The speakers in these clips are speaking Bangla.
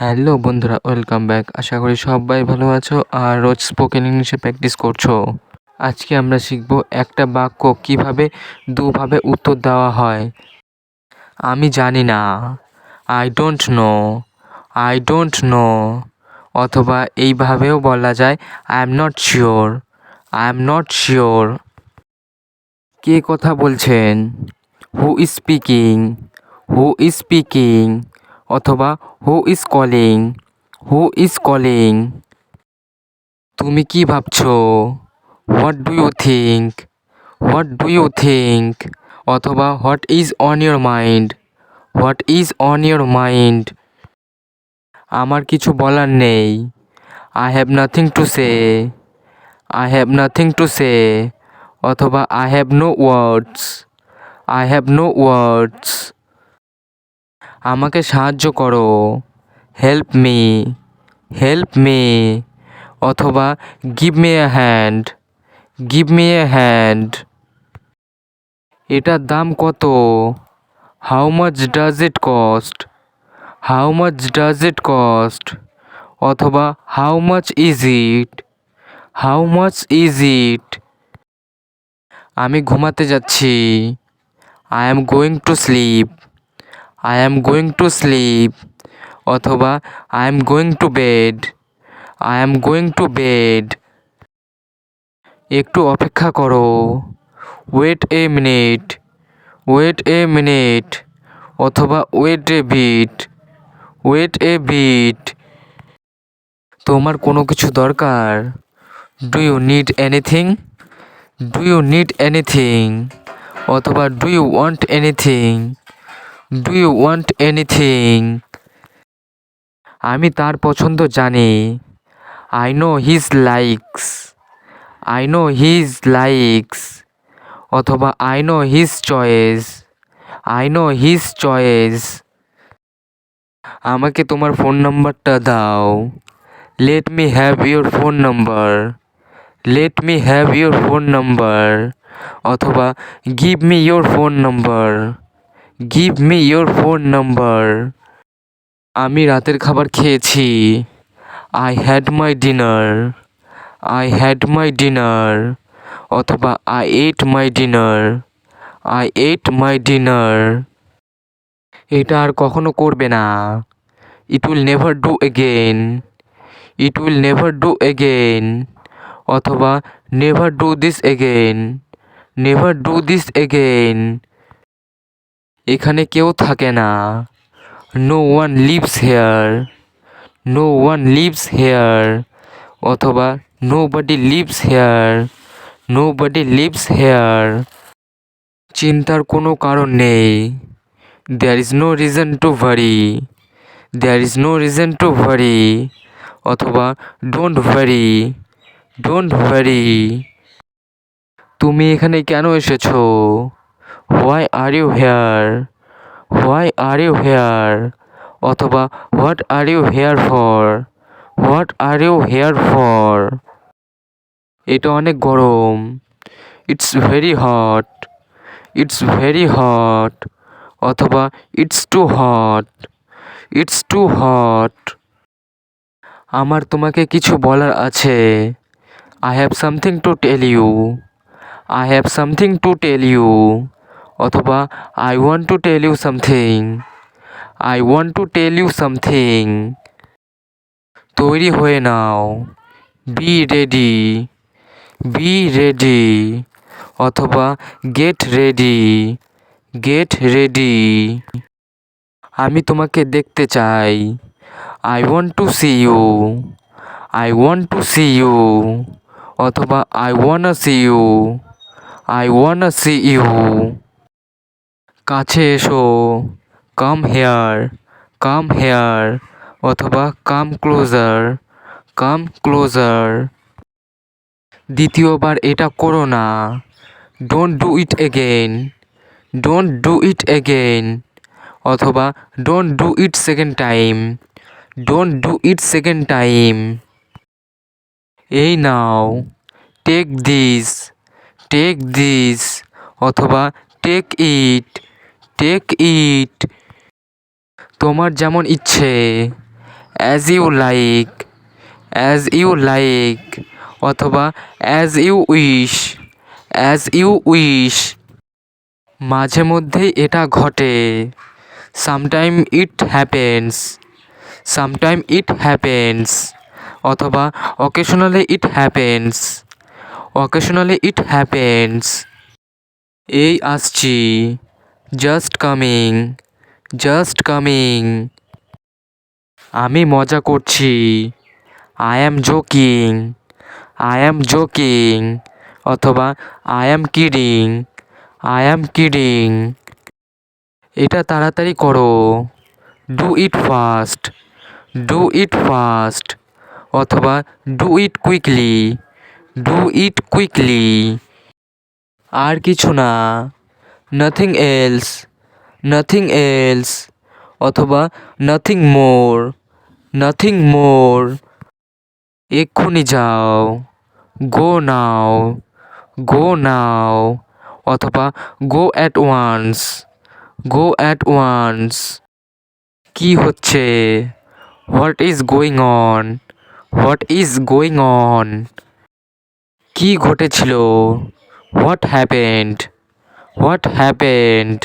হ্যালো বন্ধুরা, ওয়েলকাম ব্যাক। আশা করি সবাই ভালো আছো আর রোজ স্পোকেন ইংলিশে প্র্যাকটিস করছো। আজকে আমরা শিখব একটা বাক্য কিভাবে দুভাবে উত্তর দেওয়া হয়। আমি জানি না, I don't know, I don't know. অথবা এইভাবেও বলা যায়, I am not sure, I am not sure. কে কথা বলছেন? Who is speaking, who is speaking. অথবা who is calling, who is calling. তুমি কি ভাবছো? What do you think, what do you think. অথবা what is on your mind, what is on your mind. আমার কিছু বলার নেই, I have nothing to say, I have nothing to say. অথবা I have no words, I have no words. আমাকে সাহায্য করো, হেল্প মি, হেল্প মি। অথবা give me a hand, give me a hand. এটার দাম কত? How much does it cost, how much does it cost. অথবা how much is it, how much is it. আমি ঘুমাতে যাচ্ছি, I am going to sleep, I am going to sleep. অথবা I am going to bed, I am going to bed. একটু অপেক্ষা করো, wait a minute, wait a minute. অথবা wait a bit, wait a bit. তোমার কোনো কিছু দরকার? Do you need anything, do you need anything. অথবা do you want anything, do you want anything. আমি তার পছন্দ জানি, I know his likes, I know his likes. অথবা I know his choice, I know his choice. আমাকে তোমার ফোন নাম্বারটা দাও, let me have your phone number, let me have your phone number. অথবা give me your phone number, give me your phone number. আমি রাতের খাবার খেয়েছি, I had my dinner, I had my dinner. অথবা I ate my dinner, I ate my dinner. এটা আর কখনো করবে না, it will never do again, it will never do again. অথবা never do this again, never do this again. এখানে কেউ থাকে না, no one lives here, no one lives here. অথবা nobody lives here, nobody lives here. চিন্তার কোনো কারণ নেই, there is no reason to worry, there is no reason to worry. অথবা ডোন্ট ওয়ারি, ডোন্ট ওয়ারি। তুমি এখানে কেন এসেছো? Why are you here, why are you here. অথবা what are you here for, what are you here for. এটা অনেক গরম, it's very hot, it's very hot. অথবা it's too hot, it's too hot. আমার তোমাকে কিছু বলার আছে, I have something to tell you, I have something to tell you. অথবা I want to tell you something, I want to tell you something. তৈরি হয়ে নাও, বি রেডি, বি রেডি। অথবা গেট রেডি, গেট রেডি। আমি তোমাকে দেখতে চাই, I want to see you, I want to see you. অথবা I wanna see you, I wanna see you. কাছে এসো, কাম হেয়ার, কাম হেয়ার। অথবা কাম ক্লোজার, কাম ক্লোজার। দ্বিতীয়বার এটা করো না, don't do it again, don't do it again. অথবা don't do it second time, don't do it second time. এই নাও, টেক দিস, টেক দিস। অথবা টেক ইট, টেক ইট। তোমার যেমন ইচ্ছে, as you like, as you like অথবা as you wish, as you wish. মাঝে মধ্যেই এটা ঘটে, sometime it happens, sometime it happens অথবা occasionally it happens, occasionally it happens. এই আসছি, জাস্ট কামিং, জাস্ট কামিং। আমি মজা করছি, I am joking, I am joking অথবা I am kidding, I am kidding. এটা তাড়াতাড়ি করো, do it fast, do it fast অথবা do it quickly, do it quickly. আর কিছু না, নাথিং এলস, নাথিং এলস অথবা নাথিং মোর, নাথিং মোর। এক্ষুনি যাও, গো নাও, গো নাও অথবা go at once, go at once. কি হচ্ছে, what is going on, what is going on. কি ঘটেছিল, হোয়াট হ্যাপেন্ড, হোয়াট হ্যাপেন্ড।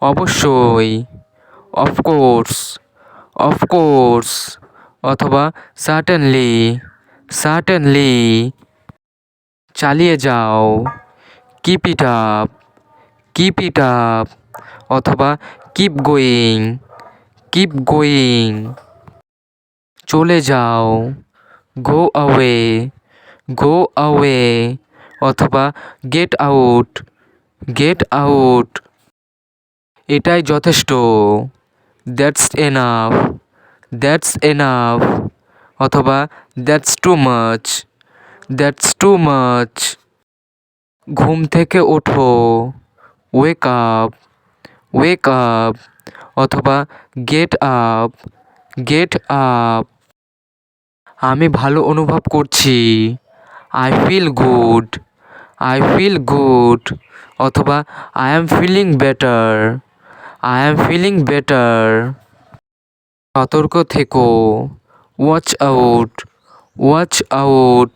অবশ্যই, অফকোর্স, অফকোর্স অথবা সার্টেনলি, সার্টেনলি। চালিয়ে যাও, keep it up, keep it up অথবা কিপ গোয়িং, কিপ গোয়িং। চলে যাও, গো অ্যাওয়ে, গো অ্যাওয়ে অথবা গেট আউট, গেট আউট। এটাই যথেষ্ট, দ্যাটস এনাফ, দ্যাটস এনাফ অথবা that's too much, that's too much. ঘুম থেকে ওঠো, ওয়েক আপ, ওয়েক আপ অথবা গেট আপ, গেট আপ। আমি ভালো অনুভব করছি, I feel good, I feel good অথবা I am feeling better, I am feeling better. সতর্ক থেকো, ওয়াচ আউট, ওয়াচ আউট।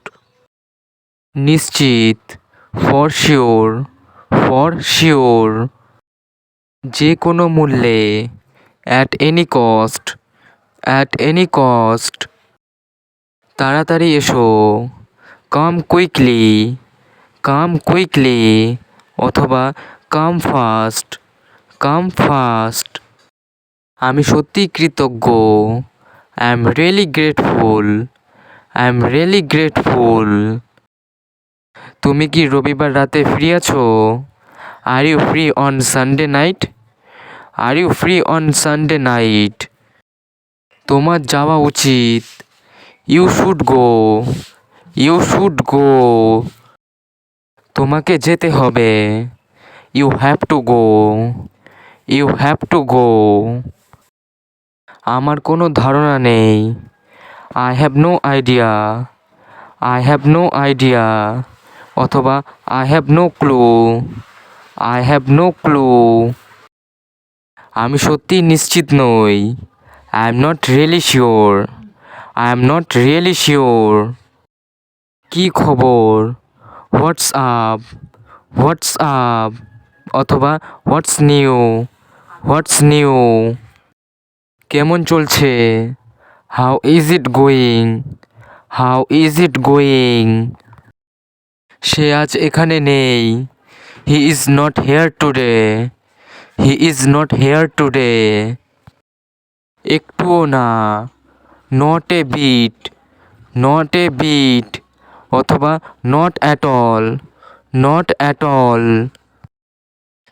নিশ্চিত, ফর শিওর, ফর শিওর। যে কোনো মূল্যে, at any cost, at any cost. তাড়াতাড়ি এসো, কাম কুইকলি, কাম কুইকলি অথবা কাম ফাস্ট, কাম ফাস্ট। আমি সত্যিই কৃতজ্ঞ, I am really grateful, I am really grateful. তুমি কি রবিবার রাতে ফ্রি আছো? Are you free on Sunday night? Are you free on Sunday night? তোমার যাওয়া উচিত, you should go, you should go. তোমাকে যেতে হবে, you have to go, you have to go. আমার কোনো ধারণা নেই, I have no idea, I have no idea অথবা I have no clue, I have no clue. আমি সত্যিই নিশ্চিত নই, I am not really sure, I am not really sure. কী খবর, হোয়াটস আপ, হোয়াটস আপ অথবা হোয়াটস নিউ, হোয়াটস নিউ। কেমন চলছে, how is it going, how is it going. সে আজ এখানে নেই, he is not here today, he is not here today. একটুও না, not a bit, not a bit অথবা not at all, not at all.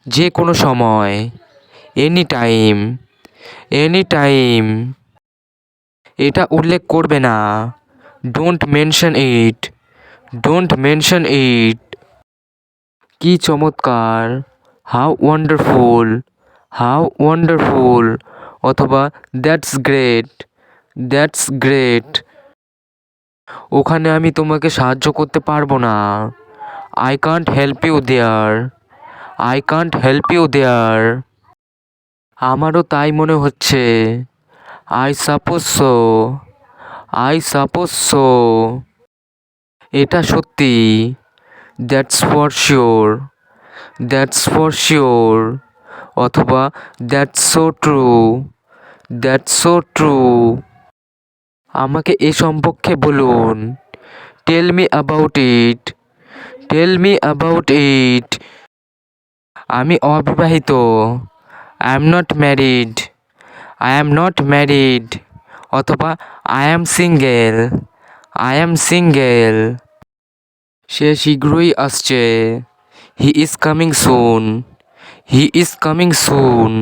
যে কোনো সময়, এনি টাইম, এনি টাইম। এটা উল্লেখ করবে না, don't mention it, don't mention it. কি চমৎকার, হাউ ওয়ান্ডারফুল, হাউ ওয়ান্ডারফুল অথবা দ্যাটস গ্রেট, দ্যাটস গ্রেট। ওখানে আমি তোমাকে সাহায্য করতে পারবো না, I can't help you there, I can't help you there. আমারও তাই মনে হচ্ছে, I suppose so. I suppose so. এটা সত্যি। That's for sure. That's for sure. অথবা That's so true. That's so true. আমাকে এ সম্পর্কে বলুন। Tell me about it. Tell me about it. আমি অবিবাহিত। I am not married. I am not married. অথবা I am single. I am single. সে শীঘ্রই আসছে। He is coming soon. He is coming soon.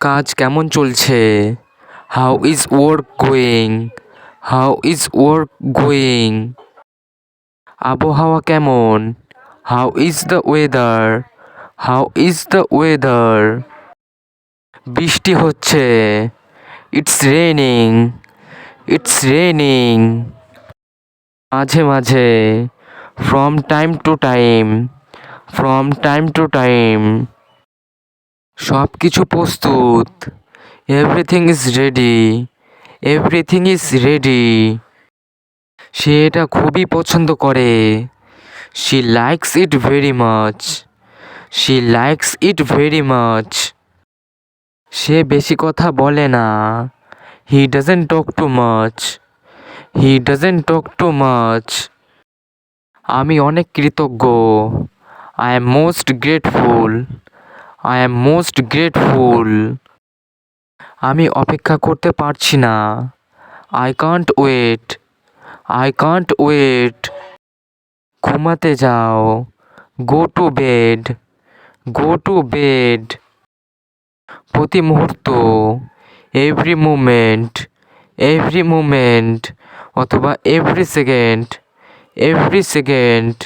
কাজ কেমন চলছে? How is work going? How is work going? আবহাওয়া কেমন? How is the weather? How is the weather? বৃষ্টি হচ্ছে। It's raining. It's raining. মাঝে মাঝে। From time to time. From time to time. সব কিছু প্রস্তুত। Everything is ready. Everything is ready. সে এটা খুবই পছন্দ করে। She likes it very much. She likes it very much. সে বেশি কথা বলে না। He doesn't talk too much. He doesn't talk too much. আমি অনেক কৃতজ্ঞ। I am most grateful. I am most grateful. আমি অপেক্ষা করতে পারছি না। I can't wait. I can't wait. ঘুমাতে যাও। Go to bed. Go to bed. প্রতি মুহূর্ত। Every moment. Every moment. অথবা every second. Every second.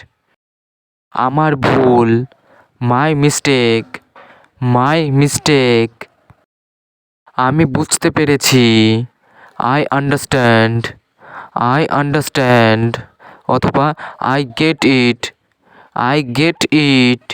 আমার ভুল। My mistake. My mistake. আমি বুঝতে পেরেছি। I understand. I understand. অথবা I get it. I get it.